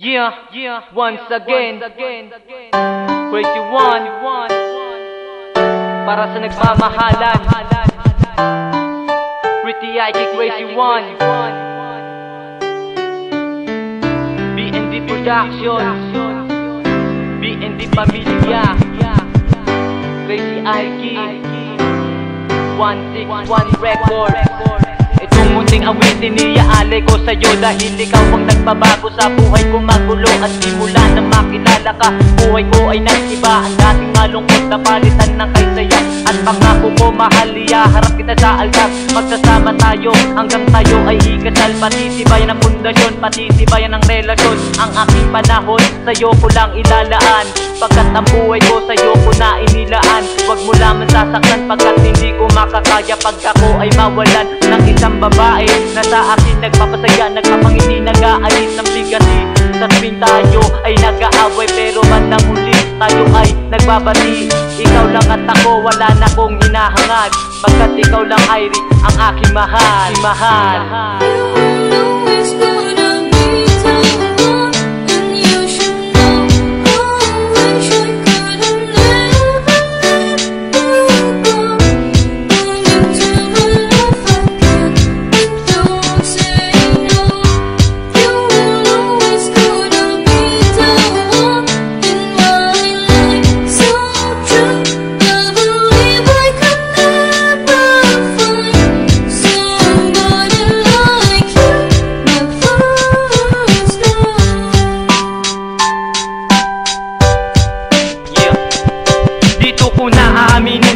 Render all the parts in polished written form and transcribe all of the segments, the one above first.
Once again, Crazy One, para sa nagmamahalan, Pretty IK Crazy One, BND Productions, BND Pamilya, Crazy IK 161 Records. Itong munting awitin niya-alay ko sa'yo, dahil ikaw ang nagbabago sa buhay ko magulo. At simula na makilala ka, buhay ko ay nag-iba. Ang dating malungkot na palitan ng kay saya. At pangako ko mahal, harap kita sa altar. Magsasama tayo hanggang tayo ay ikasal. Patitibayan ang pundasyon, patitibayan ang relasyon. Ang aking panahon sa'yo ko lang ilalaan, pagkat ang buhay ko sa'yo ko na inilaan. Huwag mo lamang sasaktan pagkat hindi ko makakaya pag ako ay mawalan ng isang babae na sa akin nagpapasaya, nagpapangiti, nag-aalis ng bigati. Sa tuwing tayo ay nag-aaway, pero bandang huli tayo ay nagbabati. Ikaw lang at ako, wala na kong hinahangad, pagkat ikaw lang ay ang aking mahal.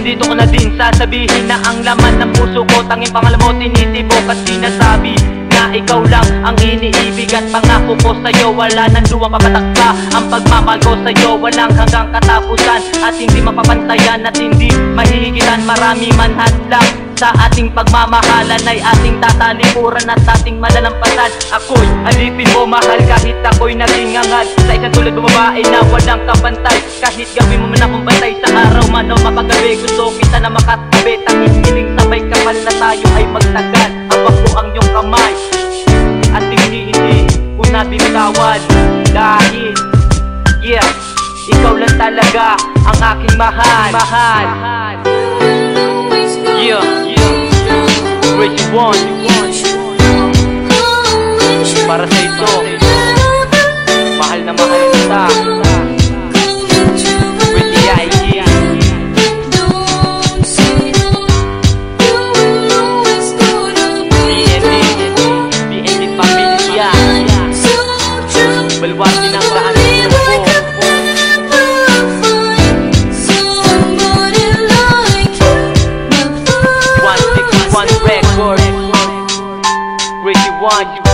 Dito ko na din sasabihin na ang laman ng puso ko tanging pangalan mo tinitibok at sinasabi na ikaw lang ang iniibig. At pangako ko sa'yo, wala nang luwang papatakpa. Ang pagmamahal ko sa'yo walang hanggang katapusan, at hindi mapapantayan at hindi mahihigitan. Marami man hadlang sa ating pagmamahalan ay ating tatalikuran at ating malalampasan. Ako'y alipin mo mahal kahit ako'y nagingangal sa isang tulad mo babae na walang kapantay. Kahit gawin mo man akong bantay sa araw man o mapagabi, gusto kita na makatabi. Tanging hiling sabay kapal na tayo ay magtagal. Hawak ko ang iyong kamay at hindi ko nabitawan, dahil ikaw lang talaga ang aking mahal. Crazy One, para sa ito, mahal na mahal kita. Pretty IK, BND Pamilya, baluarte ng daan ko. 161 Records, Crazy One.